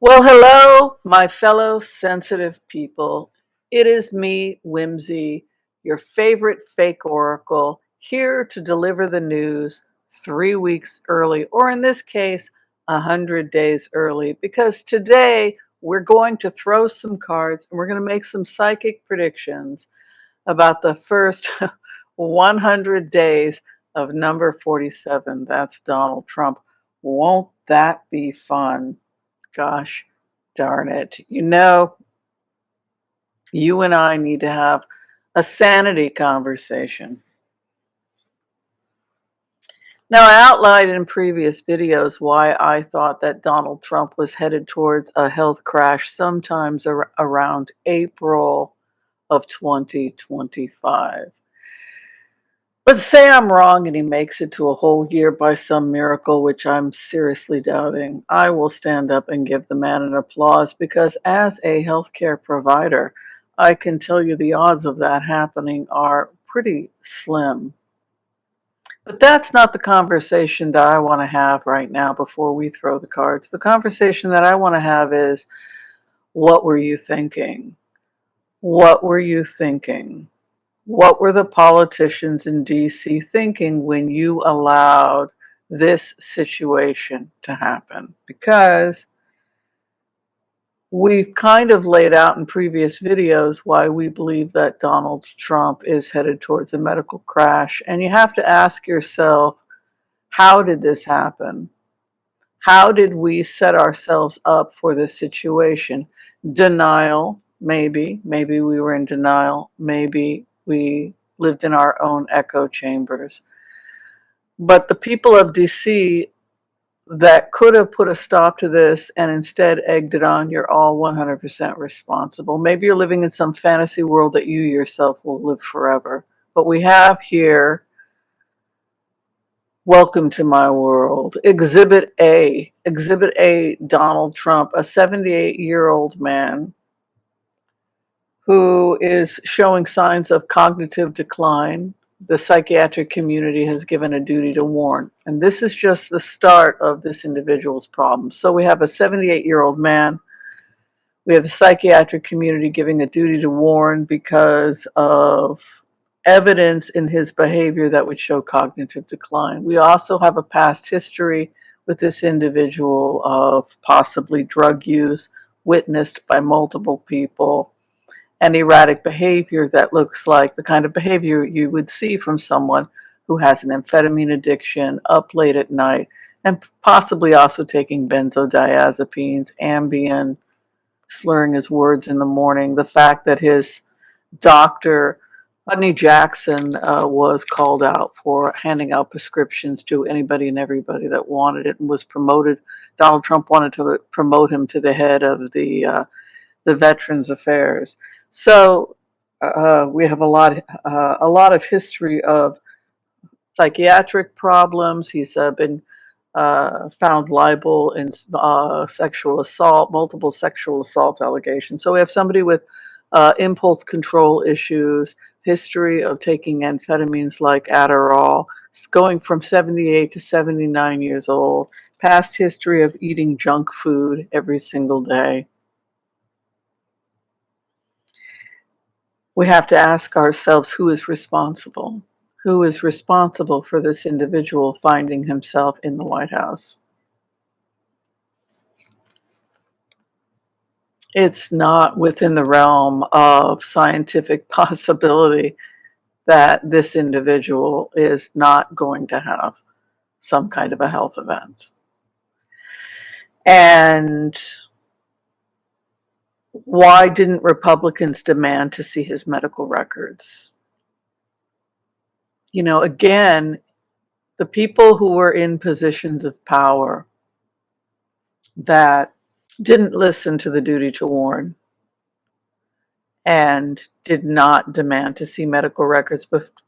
Well, hello, my fellow sensitive people. It is me, Whimsy, your favorite fake oracle, here to deliver the news 3 weeks early, or in this case, 100 days early, because today we're going to throw some cards and we're going to make some psychic predictions about the first 100 days of number 47. That's Donald Trump. Won't that be fun? Gosh darn it. You and I need to have a sanity conversation. Now, I outlined in previous videos why I thought that Donald Trump was headed towards a health crash sometimes around April of 2025. But say I'm wrong and he makes it to a whole year by some miracle, which I'm seriously doubting. I will stand up and give the man an applause because, as a healthcare provider, I can tell you the odds of that happening are pretty slim. But that's not the conversation that I want to have right now before we throw the cards. The conversation that I want to have is, what were you thinking? What were you thinking? What were the politicians in DC thinking when you allowed this situation to happen? Because we've kind of laid out in previous videos why we believe that Donald Trump is headed towards a medical crash. And you have to ask yourself, how did this happen? How did we set ourselves up for this situation? Denial, maybe. Maybe we were in denial. Maybe we lived in our own echo chambers. But the people of DC that could have put a stop to this and instead egged it on, you're all 100% responsible. Maybe you're living in some fantasy world that you yourself will live forever. But we have here, welcome to my world. Exhibit A. Exhibit A, Donald Trump, a 78-year-old man who is showing signs of cognitive decline. The psychiatric community has given a duty to warn. And this is just the start of this individual's problem. So we have a 78-year-old man. We have the psychiatric community giving a duty to warn because of evidence in his behavior that would show cognitive decline. We also have a past history with this individual of possibly drug use witnessed by multiple people and erratic behavior that looks like the kind of behavior you would see from someone who has an amphetamine addiction, up late at night, and possibly also taking benzodiazepines, Ambien, slurring his words in the morning. The fact that his doctor, Rodney Jackson, was called out for handing out prescriptions to anybody and everybody that wanted it and was promoted. Donald Trump wanted to promote him to the head of the Veterans Affairs. So we have a lot of history of psychiatric problems. He's been found liable in sexual assault, multiple sexual assault allegations. So we have somebody with impulse control issues, history of taking amphetamines like Adderall, going from 78 to 79 years old, past history of eating junk food every single day. We have to ask ourselves, who is responsible? Who is responsible for this individual finding himself in the White House? It's not within the realm of scientific possibility that this individual is not going to have some kind of a health event. And why didn't Republicans demand to see his medical records? Again, the people who were in positions of power that didn't listen to the duty to warn and did not demand to see medical records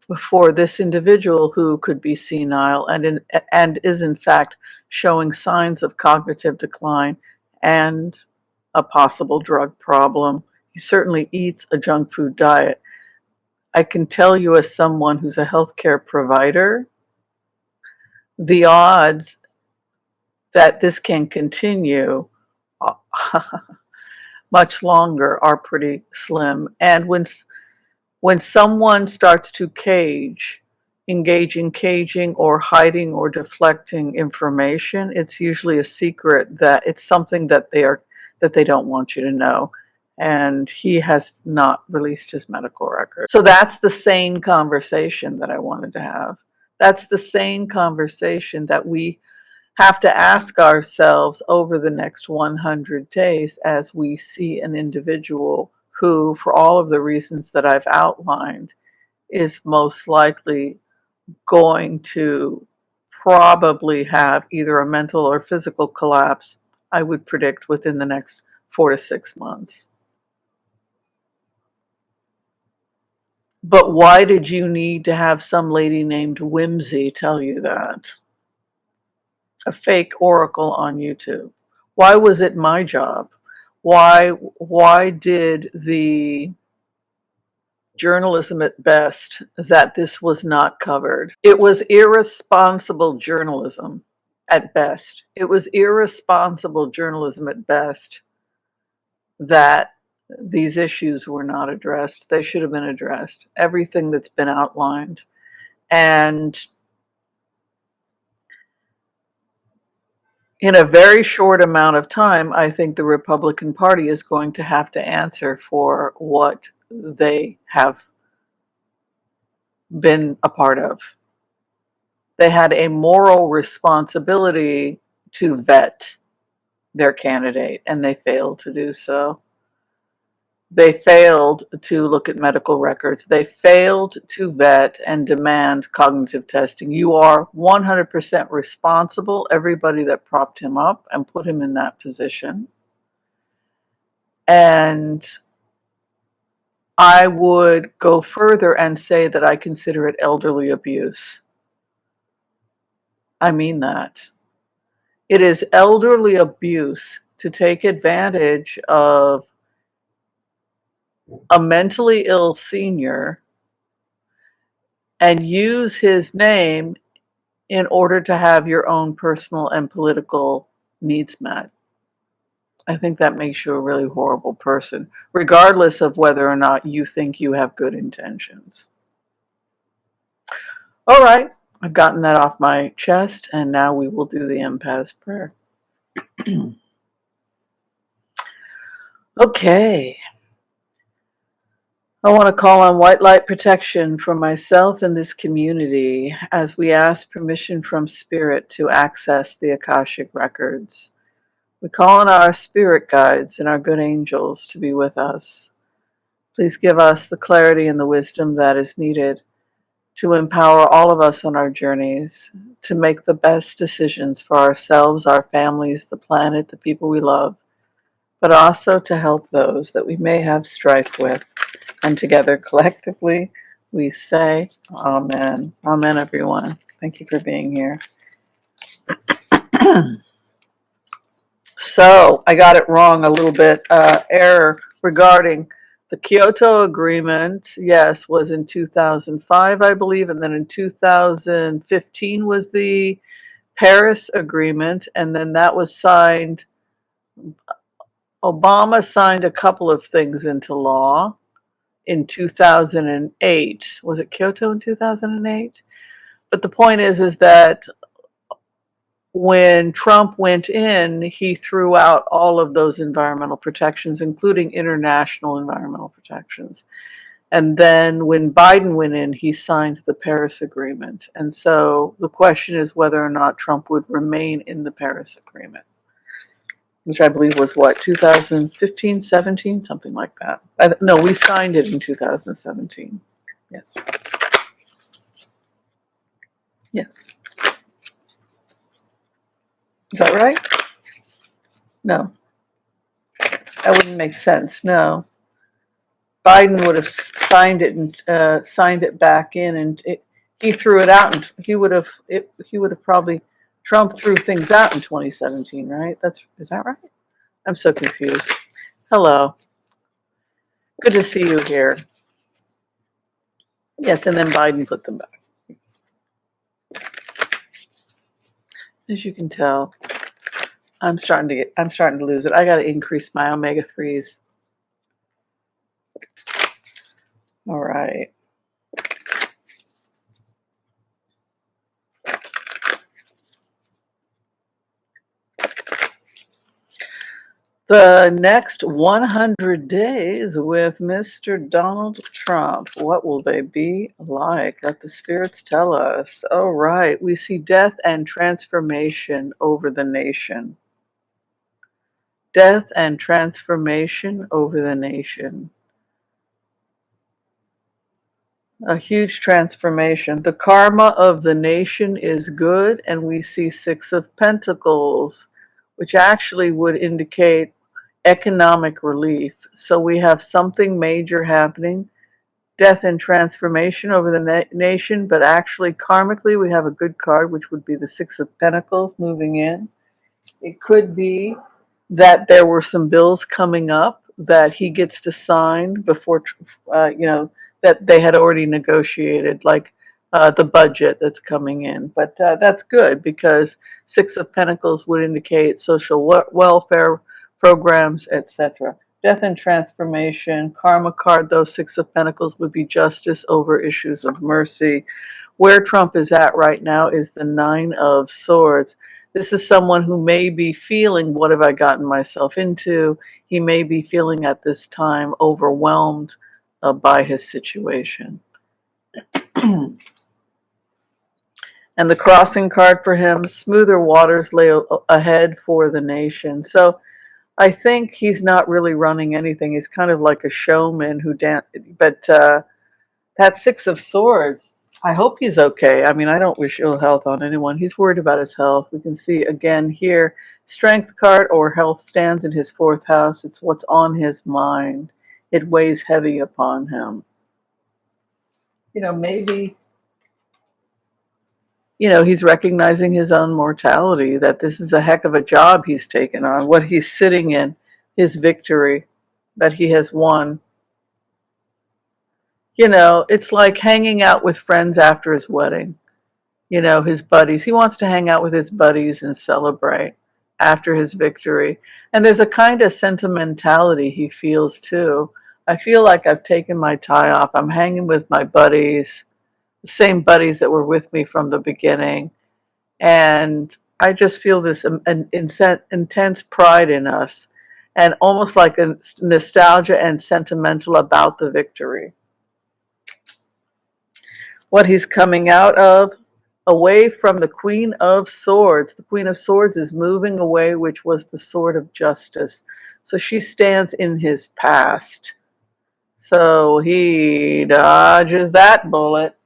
before this individual, who could be senile and is in fact showing signs of cognitive decline and a possible drug problem. He certainly eats a junk food diet. I can tell you, as someone who's a healthcare provider, the odds that this can continue much longer, are pretty slim. And when someone starts to engage in caging or hiding or deflecting information, it's usually a secret, that it's something that they don't want you to know. And he has not released his medical record. So that's the sane conversation that I wanted to have. That's the sane conversation that we have to ask ourselves over the next 100 days as we see an individual who, for all of the reasons that I've outlined, is most likely going to probably have either a mental or physical collapse, I would predict, within the next 4 to 6 months. But why did you need to have some lady named Whimsy tell you that? A fake oracle on YouTube. Why was it my job? Why did the journalism at best that this was not covered? It was irresponsible journalism at best. It was irresponsible journalism at best that these issues were not addressed. They should have been addressed. Everything that's been outlined. And in a very short amount of time, I think the Republican Party is going to have to answer for what they have been a part of. They had a moral responsibility to vet their candidate, and they failed to do so. They failed to look at medical records. They failed to vet and demand cognitive testing. You are 100% responsible, everybody that propped him up and put him in that position. And I would go further and say that I consider it elderly abuse. I mean that. It is elderly abuse to take advantage of a mentally ill senior and use his name in order to have your own personal and political needs met. I think that makes you a really horrible person, regardless of whether or not you think you have good intentions. All right, I've gotten that off my chest, and now we will do the empath's prayer. Okay. I want to call on white light protection for myself and this community as we ask permission from Spirit to access the Akashic records. We call on our spirit guides and our good angels to be with us. Please give us the clarity and the wisdom that is needed to empower all of us on our journeys to make the best decisions for ourselves, our families, the planet, the people we love, but also to help those that we may have strife with. And together, collectively, we say Amen. Amen, everyone. Thank you for being here. So, I got it wrong a little bit. Error regarding the Kyoto Agreement, yes, was in 2005, I believe, and then in 2015 was the Paris Agreement, and then that was signed. Obama signed a couple of things into law in 2008. Was it Kyoto in 2008? But the point is that when Trump went in, he threw out all of those environmental protections, including international environmental protections. And then when Biden went in, he signed the Paris Agreement. And so the question is whether or not Trump would remain in the Paris Agreement, which I believe was what, 2015, 17, something like that. No, we signed it in 2017. Yes. Yes. Is that right? No. That wouldn't make sense. No. Biden would have signed it and signed it back in, and he threw it out, and he would have probably, Trump threw things out in 2017, right? Is that right? I'm so confused. Hello. Good to see you here. Yes, and then Biden put them back. As you can tell, I'm starting to lose it. I got to increase my omega-3s. All right. The next 100 days with Mr. Donald Trump. What will they be like? Let the spirits tell us. All right. We see death and transformation over the nation. Death and transformation over the nation. A huge transformation. The karma of the nation is good, and we see Six of Pentacles, which actually would indicate economic relief. So we have something major happening, death and transformation over the nation, but actually karmically we have a good card, which would be the Six of Pentacles moving in. It could be that there were some bills coming up that he gets to sign before, that they had already negotiated, like the budget that's coming in. But that's good because Six of Pentacles would indicate social welfare programs, etc. Death and transformation, karma card, though, Six of Pentacles would be justice over issues of mercy. Where Trump is at right now is the Nine of Swords. This is someone who may be feeling, what have I gotten myself into? He may be feeling at this time overwhelmed by his situation. And the crossing card for him, smoother waters lay ahead for the nation. So I think he's not really running anything. He's kind of like a showman who but that Six of Swords, I hope he's okay. I mean, I don't wish ill health on anyone. He's worried about his health. We can see again here, strength card or health stands in his fourth house. It's what's on his mind. It weighs heavy upon him. Maybe, he's recognizing his own mortality, that this is a heck of a job he's taken on, what he's sitting in, his victory that he has won. It's like hanging out with friends after his wedding. His buddies. He wants to hang out with his buddies and celebrate after his victory. And there's a kind of sentimentality he feels too. I feel like I've taken my tie off. I'm hanging with my buddies, the same buddies that were with me from the beginning. And I just feel this intense pride in us and almost like a nostalgia and sentimental about the victory. What he's coming out of, away from the Queen of Swords. The Queen of Swords is moving away, which was the sword of justice. So she stands in his past. So he dodges that bullet.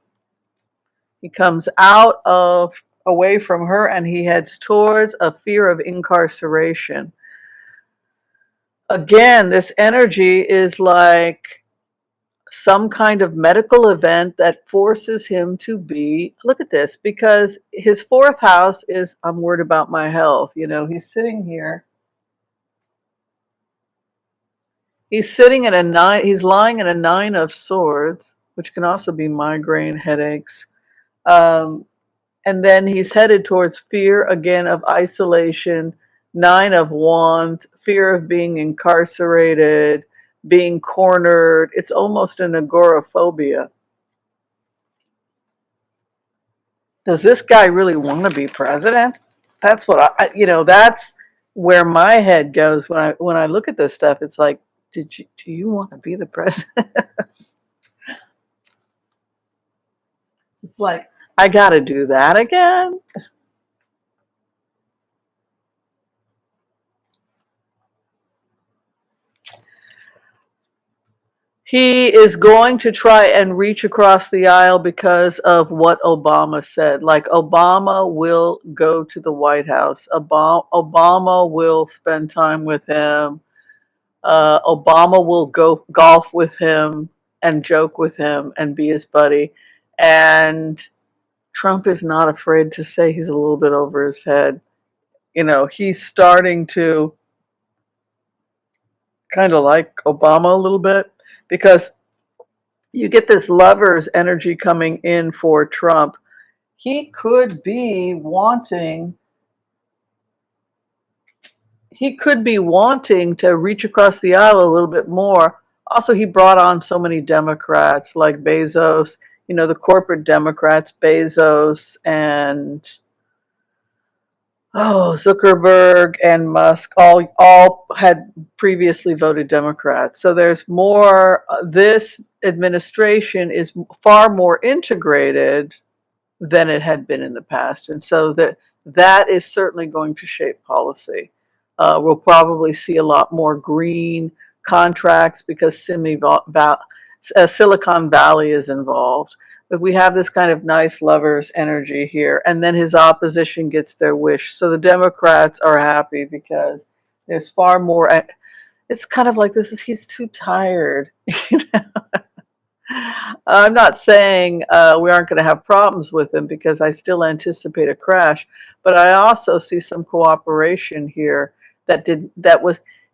He comes away from her, and he heads towards a fear of incarceration. Again, this energy is like some kind of medical event that forces him to be, look at this, because his fourth house is, I'm worried about my health. He's sitting here. He's sitting in a nine, he's lying in a Nine of Swords, which can also be migraine, headaches. And then he's headed towards fear again of isolation, Nine of Wands, fear of being incarcerated, being cornered. It's almost an agoraphobia. Does this guy really want to be president? That's what that's where my head goes when I look at this stuff. It's like, do you want to be the president? It's like, I got to do that again. He is going to try and reach across the aisle because of what Obama said. Like, Obama will go to the White House. Obama will spend time with him. Obama will go golf with him and joke with him and be his buddy. And Trump is not afraid to say he's a little bit over his head. He's starting to kind of like Obama a little bit, because you get this lover's energy coming in for Trump. He could be wanting he could be wanting to reach across the aisle a little bit more. Also, he brought on so many Democrats like Bezos, the corporate Democrats, Bezos and Zuckerberg and Musk all had previously voted Democrats. So there's more. This administration is far more integrated than it had been in the past, and so that is certainly going to shape policy. We'll probably see a lot more green contracts because Silicon Valley is involved. But we have this kind of nice lover's energy here, and then his opposition gets their wish. So the Democrats are happy because there's far more. It's kind of like he's too tired. I'm not saying we aren't going to have problems with him because I still anticipate a crash, but I also see some cooperation here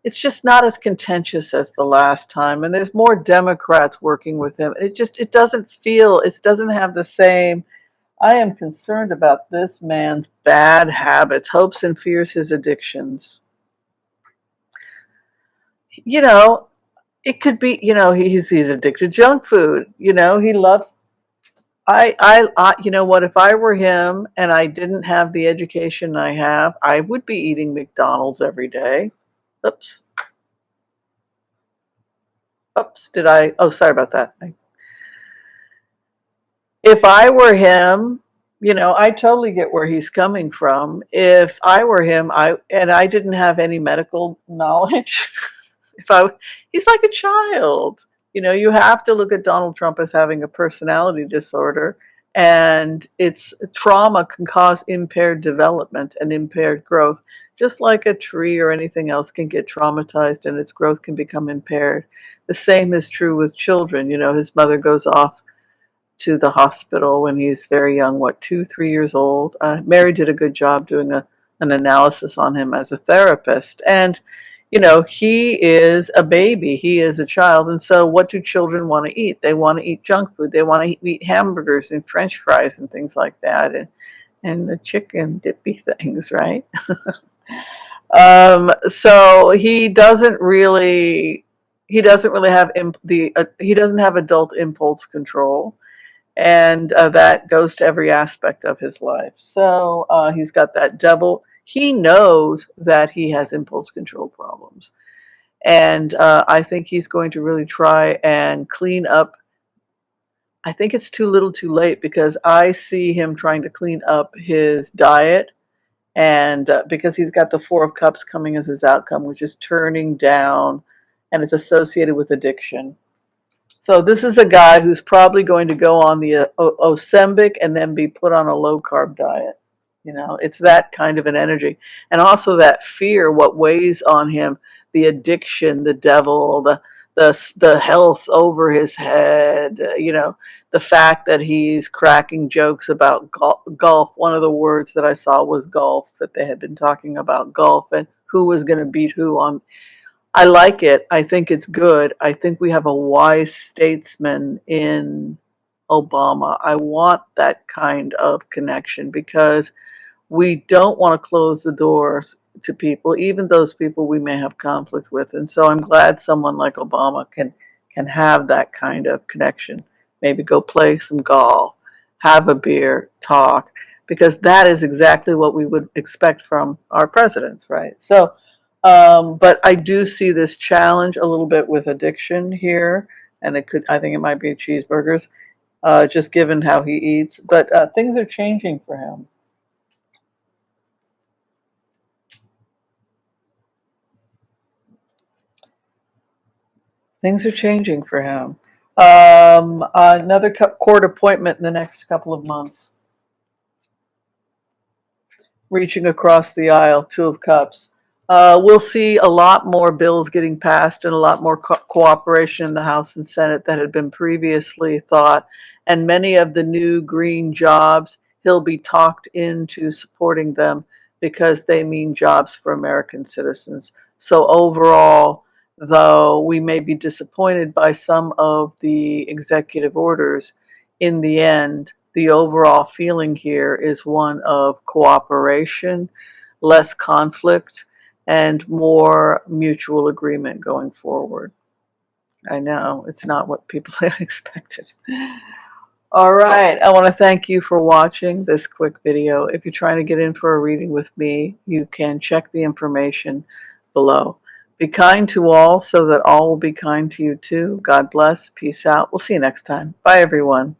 it's just not as contentious as the last time, and there's more Democrats working with him. It doesn't have the same. I am concerned about this man's bad habits, hopes and fears, his addictions. You know, it could be, he's addicted to junk food. He loves. You know what? If I were him and I didn't have the education I have, I would be eating McDonald's every day. Oops. Oops. Oh, sorry about that. If I were him, I totally get where he's coming from. If I were him, I didn't have any medical knowledge. He's like a child. You have to look at Donald Trump as having a personality disorder, and its trauma can cause impaired development and impaired growth, just like a tree or anything else can get traumatized and its growth can become impaired. The same is true with children. His mother goes off to the hospital when he's very young, 2, 3 years old. Mary did a good job doing an analysis on him as a therapist. And he is a baby. He is a child. And so what do children want to eat? They want to eat junk food. They want to eat hamburgers and French fries and things like that. And the chicken dippy things, right? So he doesn't really have he doesn't have adult impulse control. And that goes to every aspect of his life. So he's got that devil. He knows that he has impulse control problems. And I think he's going to really try and clean up. I think it's too little too late because I see him trying to clean up his diet. And because he's got the Four of Cups coming as his outcome, which is turning down and is associated with addiction. So this is a guy who's probably going to go on the Ozempic and then be put on a low-carb diet. It's that kind of an energy. And also that fear, what weighs on him, the addiction, the devil, the health over his head, the fact that he's cracking jokes about golf. One of the words that I saw was golf, that they had been talking about golf and who was going to beat who on. I like it. I think it's good. I think we have a wise statesman in Obama. I want that kind of connection because we don't want to close the doors to people, even those people we may have conflict with. And so I'm glad someone like Obama can have that kind of connection. Maybe go play some golf, have a beer, talk, because that is exactly what we would expect from our presidents, right? So but I do see this challenge a little bit with addiction here, and I think it might be cheeseburgers, just given how he eats. But things are changing for him. Things are changing for him. Another court appointment in the next couple of months. Reaching across the aisle, Two of Cups. We'll see a lot more bills getting passed and a lot more cooperation in the House and Senate that had been previously thought. And many of the new green jobs, he'll be talked into supporting them because they mean jobs for American citizens. So overall, though we may be disappointed by some of the executive orders, in the end, the overall feeling here is one of cooperation, less conflict, and more mutual agreement going forward. I know it's not what people expected. All right, I want to thank you for watching this quick video. If you're trying to get in for a reading with me, you can check the information below. Be kind to all so that all will be kind to you too. God bless. Peace out. We'll see you next time. Bye, everyone.